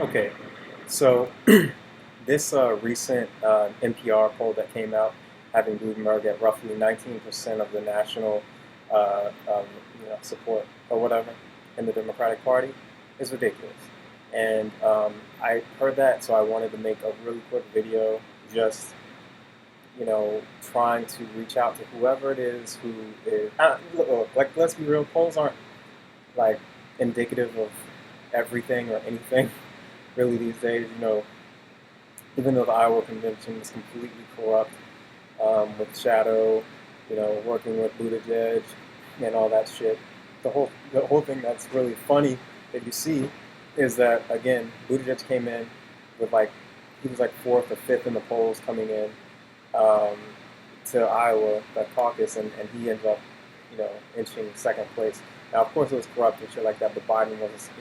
Okay, so this recent NPR poll that came out having Bloomberg at roughly 19% of the national support or whatever in the Democratic Party is ridiculous. And I heard that, so I wanted to make a really quick video just, trying to reach out to whoever it is who is, look, like, let's be real, polls aren't like indicative of everything or anything really these days. Even though the Iowa convention is completely corrupt, with Shadow, working with Buttigieg and all that shit. The whole thing that's really funny that you see is that again, Buttigieg came in with he was like fourth or fifth in the polls coming in um, to Iowa, that caucus, and he ended up, inching second place. Now, of course, it was corrupt and shit like that, but Biden was,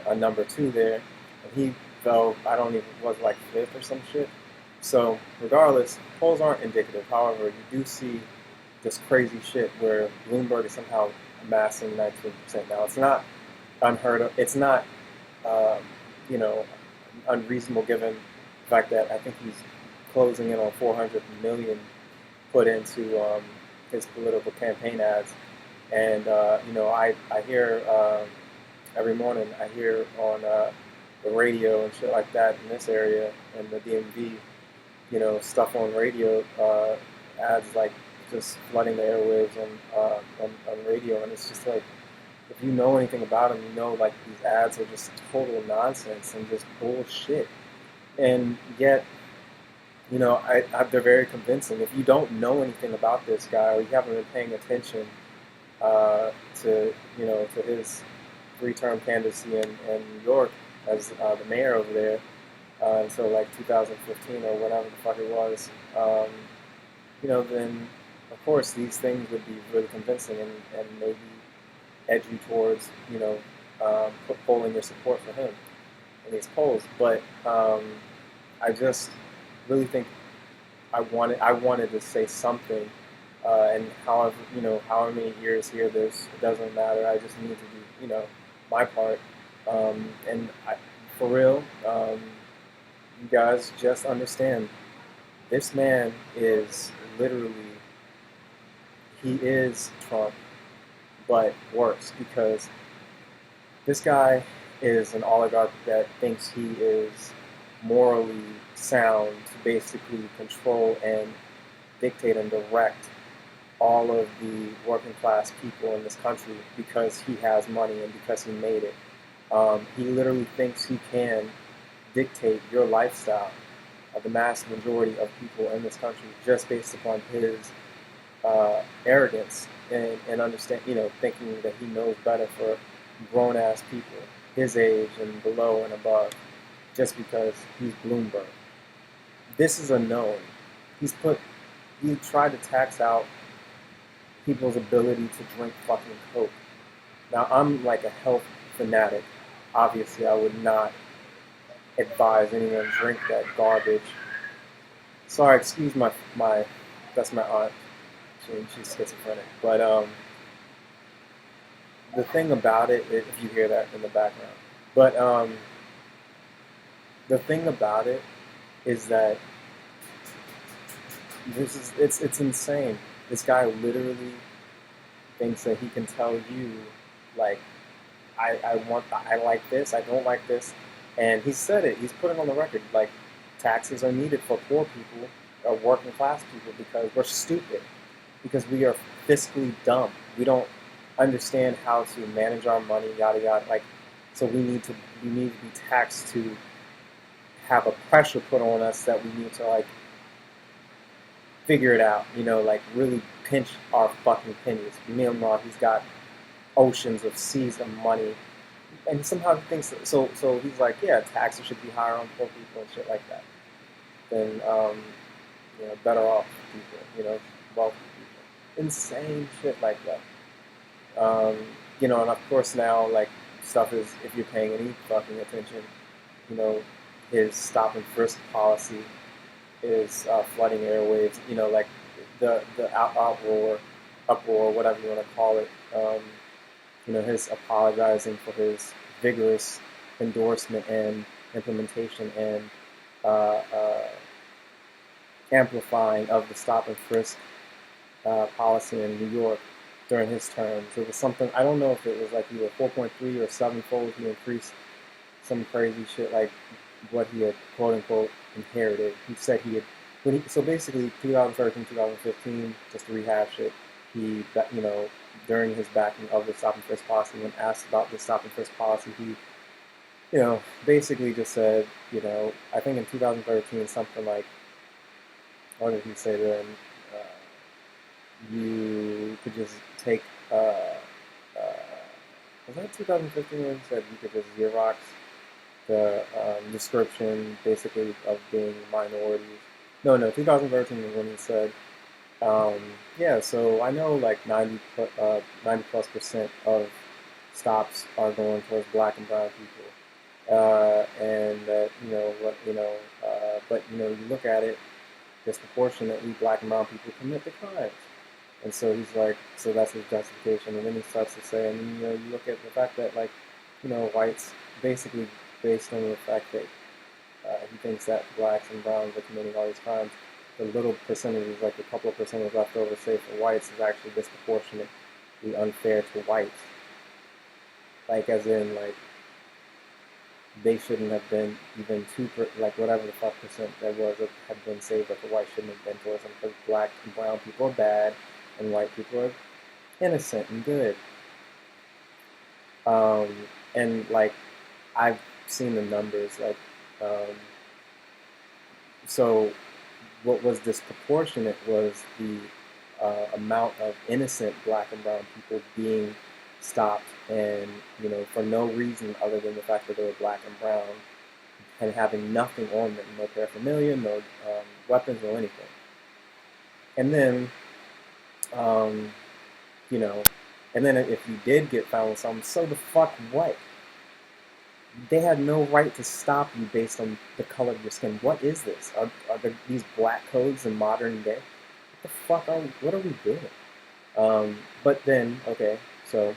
a number two there, and he fell. I don't even was like fifth or some shit. So, regardless, polls aren't indicative. However, you do see this crazy shit where Bloomberg is somehow amassing 19%. Now, it's not unheard of. It's not, um, you know, unreasonable given the fact that I think he's closing in on 400 million put into his political campaign ads. And I hear every morning I hear on the radio and shit like that in this area in the DMV, stuff on radio, ads like just flooding the airwaves on radio, and it's just like if you know anything about them, like these ads are just total nonsense and just bullshit, and yet they're very convincing. If you don't know anything about this guy or you haven't been paying attention to his three-term candidacy in New York as the mayor over there until like 2015 or whatever the fuck it was, then of course these things would be really convincing and maybe edge you towards polling your support for him in these polls. But I just really think I wanted to say something, and however many years here there's, it doesn't matter. I just need to do my part, and for real, you guys just understand. This man is literally, he is Trump, but worse, because this guy is an oligarch that thinks he is morally sound to basically control and dictate and direct all of the working class people in this country because he has money and because he made it. He literally thinks he can dictate your lifestyle of the mass majority of people in this country just based upon his arrogance and understand, thinking that he knows better for grown ass people his age and below and above, just because he's Bloomberg. This is a known. He tried to tax out people's ability to drink fucking Coke. Now, I'm like a health fanatic. Obviously, I would not advise anyone to drink that garbage. Sorry, excuse my that's my aunt. She's schizophrenic. But the thing about it, if you hear that in the background, but the thing about it is that it's insane. This guy literally thinks that he can tell you, like, I like this, I don't like this, and he said it. He's put it on the record. Like, taxes are needed for poor people or working class people because we're stupid, because we are fiscally dumb. We don't understand how to manage our money, yada yada. Like, so we need to be taxed to have a pressure put on us that we need to like figure it out, like really pinch our fucking pennies. Meanwhile, he's got oceans of seas of money, and somehow he thinks that, so he's like, yeah, taxes should be higher on poor people and shit like that than better off people, wealthy people. Insane shit like that. And of course now, like, stuff is, if you're paying any fucking attention, his stop and frisk policy is flooding airwaves. Like the uproar, whatever you want to call it. His apologizing for his vigorous endorsement and implementation and uh, uh, amplifying of the stop and frisk policy in New York during his terms. It was something, I don't know if it was like either 4.3 or sevenfold he increased some crazy shit like what he had quote unquote inherited. He said he had, so basically 2013, 2015, just to rehash it, he, during his backing of the stop and frisk policy, when asked about the stop and frisk policy, he, basically just said, I think in 2013, something like, what did he say then? You could just take, was that 2015 when he said you could just Xerox the description basically of being minorities? No, 2013 was when he said, yeah, so I know like 90 plus percent of stops are going towards black and brown people. And that, but you look at it, disproportionately black and brown people commit the crimes. And so he's like, so that's his justification. And then he starts to say, and you look at the fact that like, whites basically based on the fact that he thinks that blacks and browns are committing all these crimes, the little percentages, like a couple of percentages left over, say for whites, is actually disproportionately unfair to whites. Like as in like, they shouldn't have been even like whatever the fuck percent that was that had been saved, but the white shouldn't have been towards them because black and brown people are bad and white people are innocent and good. And like I've seen the numbers, like so what was disproportionate was the amount of innocent black and brown people being stopped and for no reason other than the fact that they were black and brown and having nothing on them, no paraphernalia, no weapons, no anything. And then and then if you did get found with something, so the fuck what? They had no right to stop you based on the color of your skin. What is this? Are these black codes in modern day? What the fuck what are we doing? But then, okay, so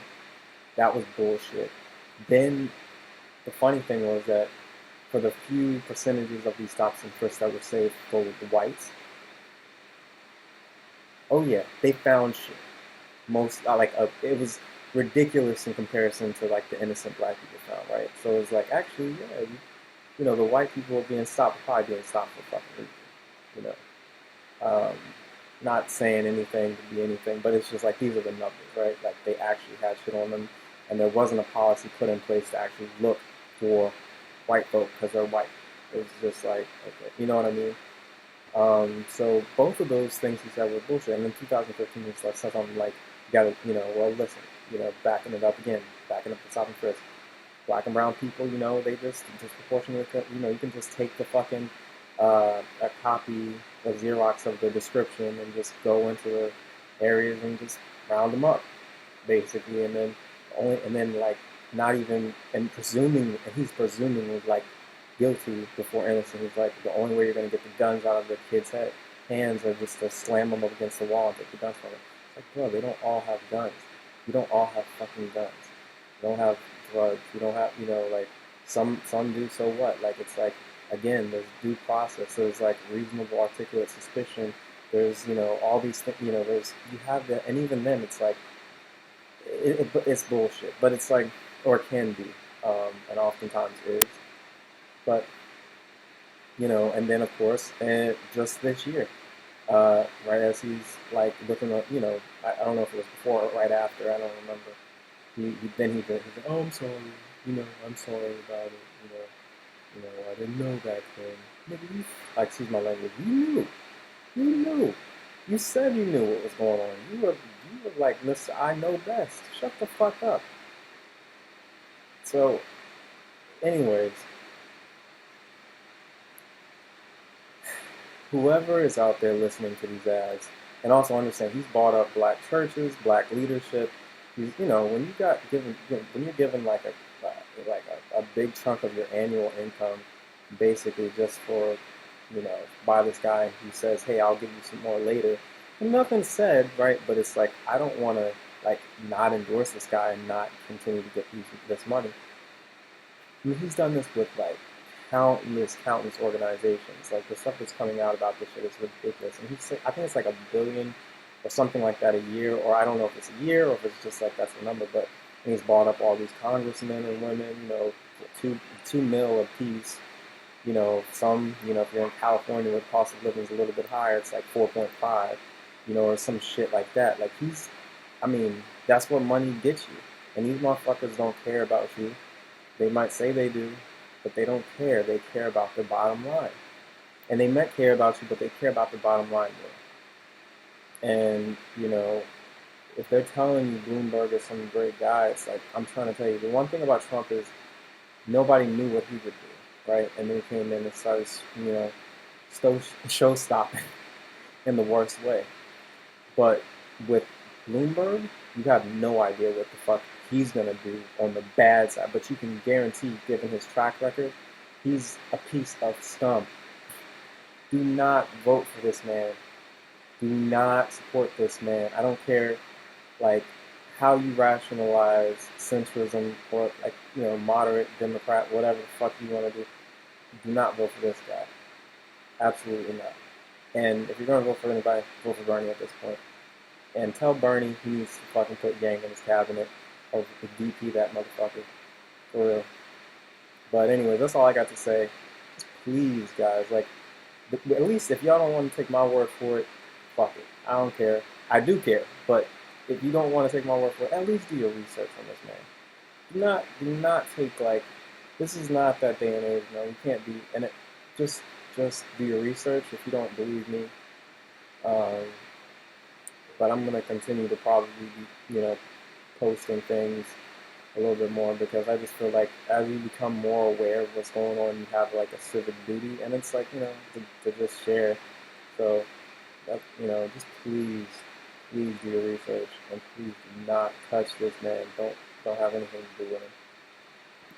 that was bullshit. Then the funny thing was that for the few percentages of these stops and frisks that were saved for the whites, oh yeah, they found shit. It was ridiculous in comparison to like the innocent black people found, right? So it was like, actually, yeah, the white people being stopped, probably being stopped for fucking reason, not saying anything to be anything, but it's just like these are the numbers, right? Like they actually had shit on them, and there wasn't a policy put in place to actually look for white folk because they're white. It was just like, okay, you know what I mean? So both of those things he said were bullshit. And in 2015, he said something like, you gotta, well, listen, backing it up again, backing up the stop and frisk. Black and brown people, they just disproportionately, you can just take the fucking a copy, a Xerox of the description, and just go into the areas and just round them up, basically, and then like not even and he's presuming like guilty before innocent. He's like, the only way you're gonna get the guns out of the kids' hands are just to slam them up against the wall and take the guns from them. It's like, bro, they don't all have guns. You don't all have fucking guns. You don't have drugs. You don't have, like some do. So what? Like it's like, again, there's due process. There's like reasonable, articulate suspicion. There's all these things. You have that, and even then, it's like it's bullshit. But it's like, or it can be, and oftentimes is. But and then of course, and just this year, right as he's like looking up, I don't know if it was before or right after. I don't remember. He's like, oh, I'm sorry. I'm sorry about it. I didn't know back then. Nigga, excuse my language. You knew. You knew. You said you knew what was going on. You were like, listen, I know best. Shut the fuck up. So, anyways, whoever is out there listening to these ads, and also understand he's bought up black churches, black leadership. He's, when you're given like a big chunk of your annual income, basically just for, by this guy who says, hey, I'll give you some more later. And nothing's said, right? But it's like, I don't want to like not endorse this guy and not continue to get this money. he's done this with like countless organizations. Like the stuff that's coming out about this shit is ridiculous. And he's, I think it's like $1 billion or something like that a year, or I don't know if it's a year or if it's just like that's the number. But he's bought up all these congressmen and women, two mil a piece. Some, if you're in California where the cost of living is a little bit higher, it's like 4.5, or some shit like that. Like I mean, that's what money gets you. And these motherfuckers don't care about you. They might say they do, but they don't care. They care about the bottom line. And they might care about you, but they care about the bottom line more. And, if they're telling you Bloomberg is some great guy, it's like, I'm trying to tell you, the one thing about Trump is nobody knew what he would do, right? And then he came in and started, show stopping in the worst way. But with Bloomberg, you have no idea what the fuck he's going to do on the bad side. But you can guarantee, given his track record, he's a piece of scum. Do not vote for this man. Do not support this man. I don't care, like, how you rationalize centrism or, like, moderate Democrat, whatever the fuck you want to do. Do not vote for this guy. Absolutely not. And if you're going to vote for anybody, vote for Bernie at this point. And tell Bernie he needs to fucking put gang in his cabinet or DP that motherfucker. For real. But anyway, that's all I got to say. Just please, guys, like, at least if y'all don't want to take my word for it, fuck it. I don't care. I do care. But if you don't want to take my word for it, at least do your research on this man. Do not take, like, this is not that day and age, you can't be, and just do your research if you don't believe me. But I'm going to continue to probably be, posting things a little bit more because I just feel like as you become more aware of what's going on, you have like a civic duty, and it's like, to just share. So, just please do your research and please do not touch this man. Don't have anything to do with him.